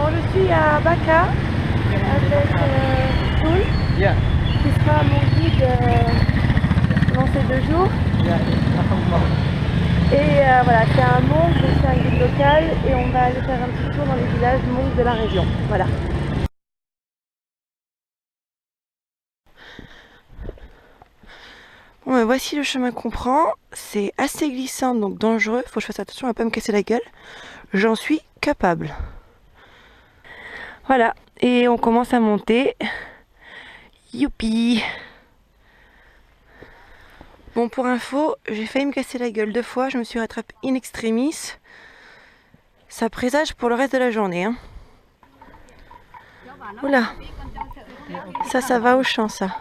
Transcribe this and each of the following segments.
Bon, je suis à Baka avec Toul, qui sera mon guide pendant ces 2 jours. Et voilà, c'est un monk, donc c'est un guide local et on va aller faire un petit tour dans les villages monks de la région. Voilà. Bon, ben voici le chemin qu'on prend. C'est assez glissant, donc dangereux. Faut que je fasse attention à ne pas me casser la gueule. J'en suis capable. Voilà, et on commence à monter. Youpi! Bon, pour info, j'ai failli me casser la gueule 2 fois. Je me suis rattrapée in extremis. Ça présage pour le reste de la journée. Hein. Oula! Ça va au champ, ça.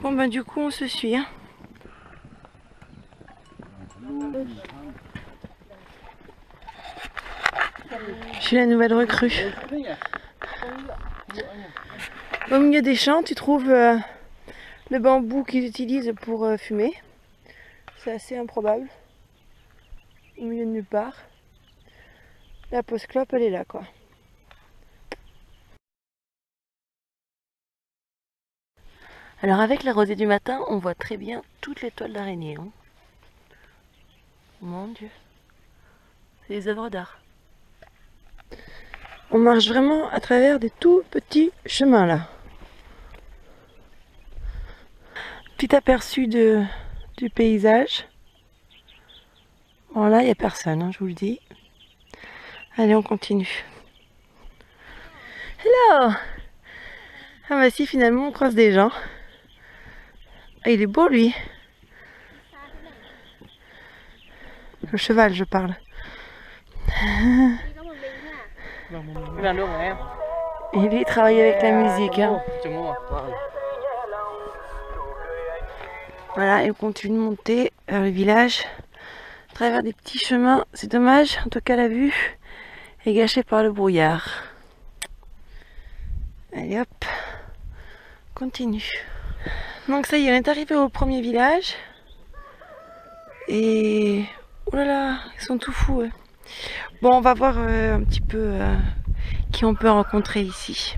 Bon, ben du coup, on se suit. Hein. Je suis la nouvelle recrue. Au milieu des champs, tu trouves le bambou qu'ils utilisent pour fumer. C'est assez improbable. Au milieu de nulle part. La pause clope, elle est là, quoi. Alors avec la rosée du matin, on voit très bien toutes les toiles d'araignée. Hein. Mon Dieu. C'est des œuvres d'art. On marche vraiment à travers des tout petits chemins là. Petit aperçu du paysage. Bon là il n'y a personne, hein, je vous le dis. Allez, on continue. Hello! Ah bah si, finalement on croise des gens. Ah, il est beau lui. Le cheval, je parle. Et lui il travaille avec la musique. Hein. Voilà, et on continue de monter vers le village. À travers des petits chemins, c'est dommage, en tout cas la vue est gâchée par le brouillard. Allez hop, continue. Donc ça y est, on est arrivé au premier village. Et... oh là là, ils sont tout fous. Eux. Bon, on va voir un petit peu qui on peut rencontrer ici.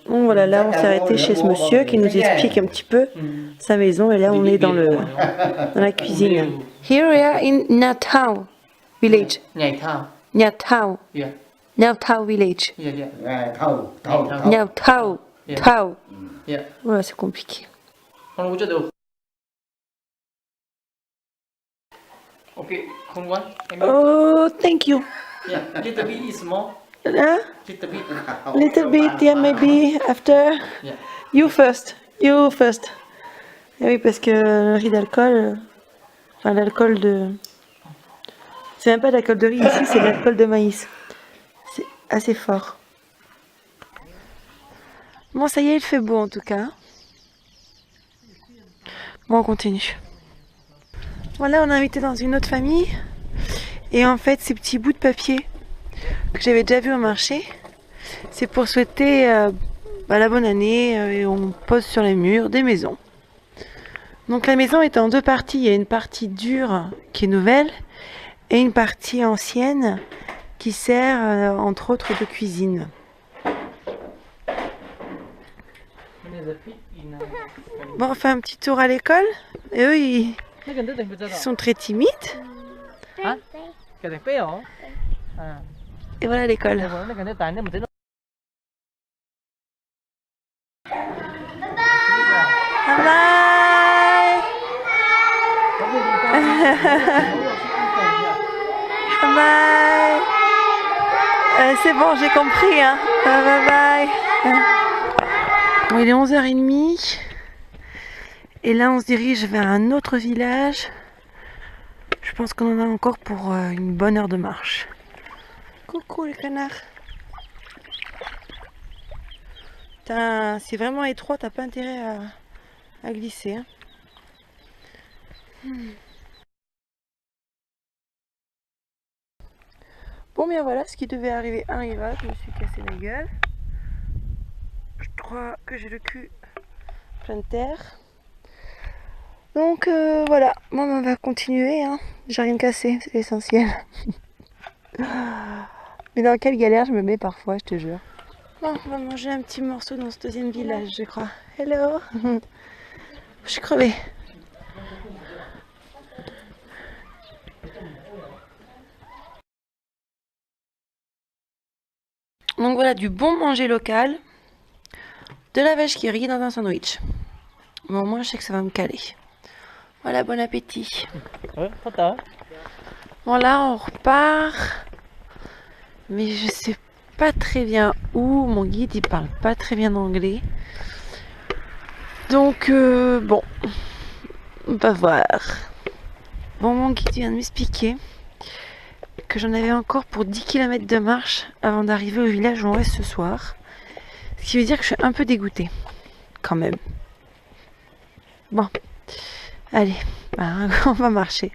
Bon voilà, là on s'est arrêté chez ce monsieur qui nous explique un petit peu sa maison. Et là on est dans la cuisine. Here we are in Natao village. Natao. Natao village. Natao. Tao. Voilà, c'est compliqué. Okay, oh, thank you. Yeah, little bit is more. Little bit. Little bit, yeah, maybe after. Yeah. You first. You first. Et oui, parce que le riz d'alcool, enfin l'alcool de... C'est même pas de l'alcool de riz ici, c'est de l'alcool de maïs. C'est assez fort. Bon, ça y est, il fait beau en tout cas. Bon, on continue. Voilà, on est invité dans une autre famille. Et en fait, ces petits bouts de papier que j'avais déjà vu au marché, c'est pour souhaiter la bonne année et on pose sur les murs des maisons. Donc la maison est en 2 parties. Il y a une partie dure qui est nouvelle et une partie ancienne qui sert entre autres de cuisine. Bon, on fait un petit tour à l'école. Et eux, ils sont très timides. Et voilà l'école. Bye. Bye. C'est bon, j'ai compris. Hein. Bye bye. Bon, il est 11h30. Et là, on se dirige vers un autre village. Je pense qu'on en a encore pour une bonne heure de marche. Coucou les canards. C'est vraiment étroit, t'as pas intérêt à glisser. Hein. Bon, bien voilà, ce qui devait arriver arriva. Je me suis cassé la gueule. Je crois que j'ai le cul plein de terre. Donc voilà, moi on va continuer, hein. J'ai rien cassé, c'est l'essentiel. Mais dans quelle galère je me mets parfois, je te jure. Bon, on va manger un petit morceau dans ce deuxième village, je crois. Hello. Je suis crevée. Donc voilà, du bon manger local, de la vache qui rit dans un sandwich. Bon, moi je sais que ça va me caler. Voilà, bon appétit. Bon là, on repart. Mais je sais pas très bien où. Mon guide, il parle pas très bien anglais. Donc, bon, on va voir. Bon, mon guide vient de m'expliquer que j'en avais encore pour 10 km de marche avant d'arriver au village où on reste ce soir. Ce qui veut dire que je suis un peu dégoûtée, quand même. Bon, allez, on va marcher.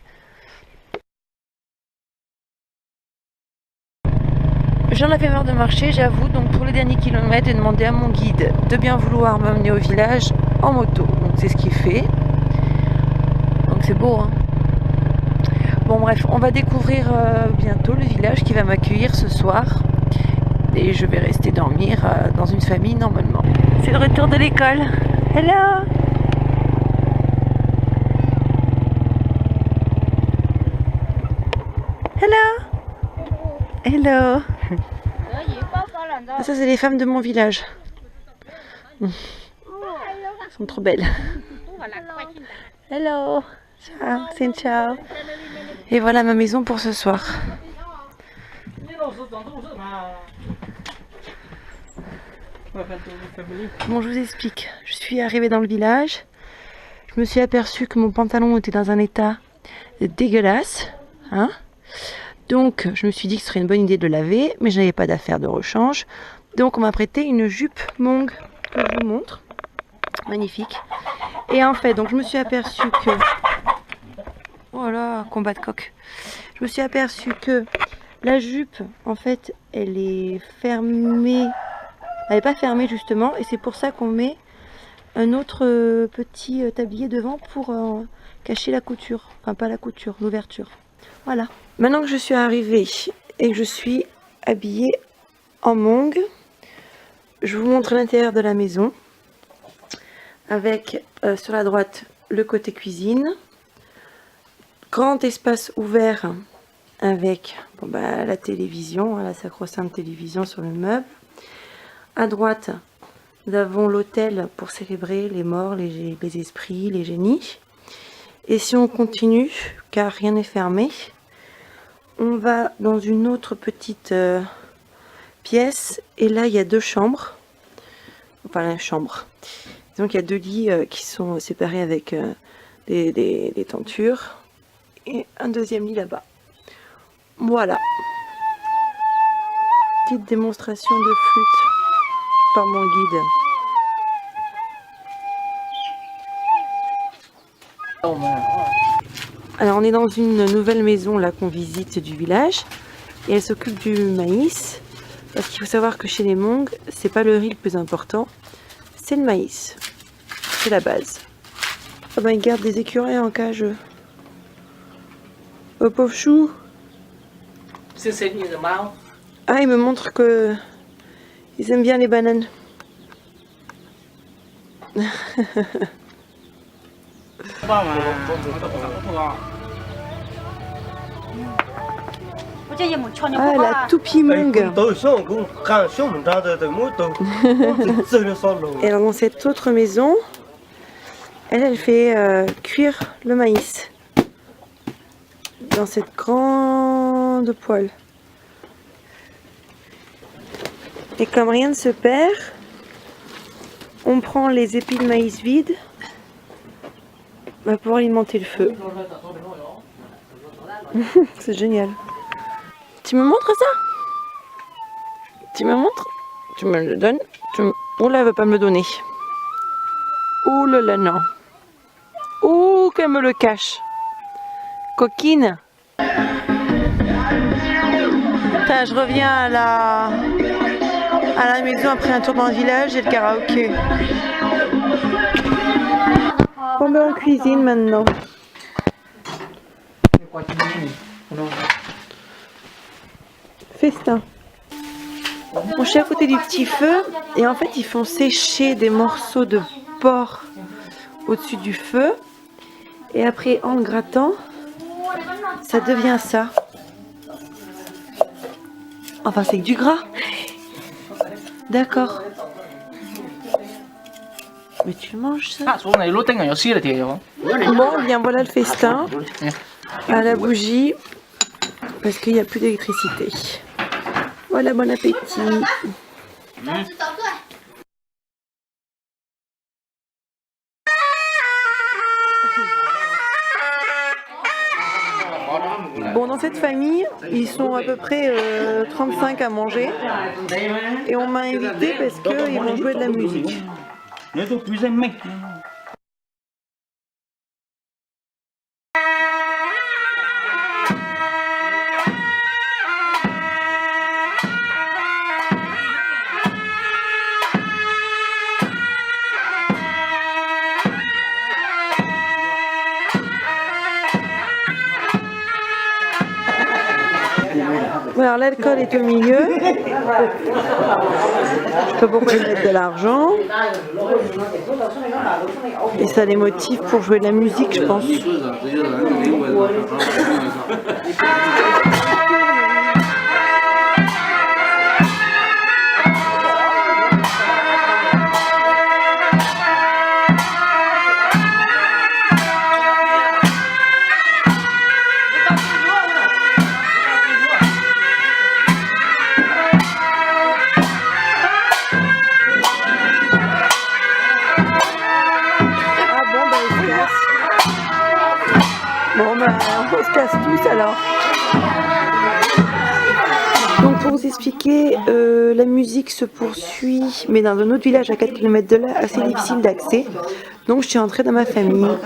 J'en avais marre de marcher, j'avoue, donc pour les derniers kilomètres, j'ai demandé à mon guide de bien vouloir m'amener au village en moto. Donc c'est ce qu'il fait. Donc c'est beau, hein. Bon bref, on va découvrir bientôt le village qui va m'accueillir ce soir. Et je vais rester dormir dans une famille normalement. C'est le retour de l'école. Hello! Hello! Hello! Ça c'est les femmes de mon village. Elles sont trop belles. Hello! Ciao, c'est ciao. Et voilà ma maison pour ce soir. Bon, je vous explique. Je suis arrivée dans le village. Je me suis aperçue que mon pantalon était dans un état dégueulasse. Hein? Donc, je me suis dit que ce serait une bonne idée de le laver, mais je n'avais pas d'affaire de rechange. Donc, on m'a prêté une jupe Monk que je vous montre. Magnifique. Et en fait, donc je me suis aperçue que... Voilà, combat de coq. Je me suis aperçue que la jupe, en fait, elle est fermée. Elle n'est pas fermée justement, et c'est pour ça qu'on met un autre petit tablier devant pour cacher la couture. Enfin, pas la couture, l'ouverture. Voilà. Maintenant que je suis arrivée et que je suis habillée en Monk, je vous montre l'intérieur de la maison. Avec sur la droite le côté cuisine. Grand espace ouvert avec la télévision, la sacro-sainte télévision sur le meuble. À droite, nous avons l'autel pour célébrer les morts, les esprits, les génies. Et si on continue, car rien n'est fermé, on va dans une autre petite pièce. Et là, il y a deux chambres. Enfin, la chambre. Donc, il y a deux lits qui sont séparés avec des tentures. Et un deuxième lit là-bas. Voilà. Petite démonstration de flûte par mon guide. Alors on est dans une nouvelle maison là qu'on visite du village et elle s'occupe du maïs parce qu'il faut savoir que chez les Monk c'est pas le riz le plus important, c'est le maïs, c'est la base. Ah ben ils gardent des écureuils en cage. Oh pauvre chou. Ah il me montre que ils aiment bien les bananes. Ah, la toupie Monk. Et alors dans cette autre maison, elle fait cuire le maïs dans cette grande poêle. Et comme rien ne se perd, on prend les épis de maïs vides pour alimenter le feu. C'est génial. Tu me montres ça? Tu me montres? Tu me le donnes? Oh là, elle veut pas me le donner. Oh là là, non. Oh, qu'elle me le cache. Coquine. Putain, je reviens À la maison, après un tour dans le village et le karaoké. Bon ben on cuisine maintenant. Festin. On est à côté du petit feu et en fait ils font sécher des morceaux de porc au-dessus du feu et après en le grattant ça devient ça. Enfin c'est que du gras. D'accord. Mais tu le manges ça? Bon bien voilà le festin à la bougie parce qu'il n'y a plus d'électricité. Voilà, bon appétit. Bon, dans cette famille, ils sont à peu près 35 à manger. Et on m'a invité parce qu'ils vont jouer de la musique. Alors l'alcool est au milieu. Je sais pas pourquoi ils mettent de l'argent. Et ça les motive pour jouer de la musique, je pense. Bon bah on se casse tous alors. Donc pour vous expliquer, la musique se poursuit mais dans un autre village à 4 km de là, assez difficile d'accès. Donc je suis entrée dans ma famille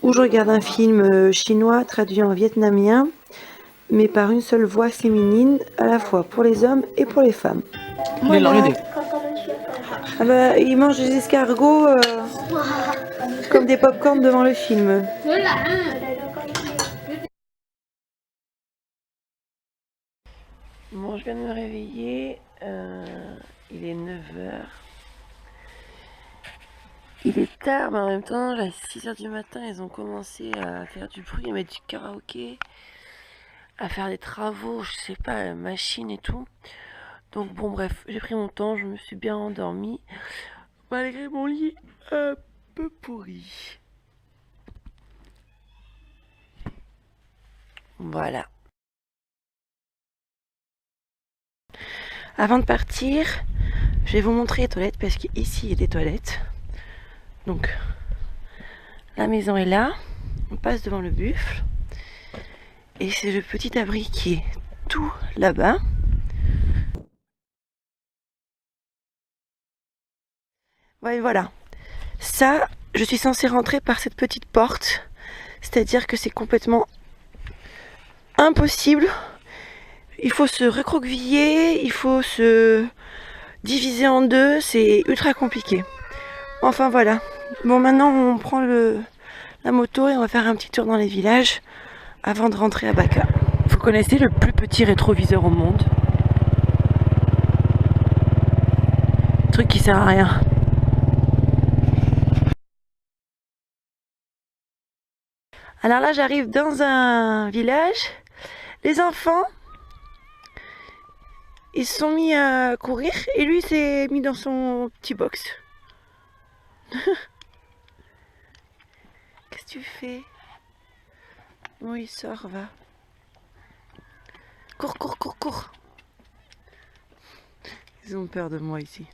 où je regarde un film chinois traduit en vietnamien mais par une seule voix féminine à la fois pour les hommes et pour les femmes. Voilà. Ah bah, ils mangent des escargots comme des pop-corn devant le film. Bon, je viens de me réveiller, il est 9h. Il est tard, mais en même temps, à 6h du matin, ils ont commencé à faire du bruit, à mettre du karaoké, à faire des travaux, je sais pas, la machine et tout. Donc bon, bref, j'ai pris mon temps, je me suis bien endormie, malgré mon lit un peu pourri. Voilà. Avant de partir, je vais vous montrer les toilettes parce qu'ici il y a des toilettes. Donc la maison est là, on passe devant le buffle et c'est le petit abri qui est tout là-bas. Ouais, voilà, ça je suis censée rentrer par cette petite porte, c'est-à-dire que c'est complètement impossible. Il faut se recroqueviller, il faut se diviser en deux, c'est ultra compliqué. Enfin voilà. Bon, maintenant on prend la moto et on va faire un petit tour dans les villages avant de rentrer à Baka. Vous connaissez le plus petit rétroviseur au monde? Truc qui sert à rien. Alors là j'arrive dans un village. Les enfants, ils se sont mis à courir et lui s'est mis dans son petit box. Qu'est-ce que tu fais? Bon, il sort, va. Cours, cours, cours, cours. Ils ont peur de moi ici.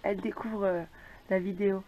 Elle découvre la vidéo.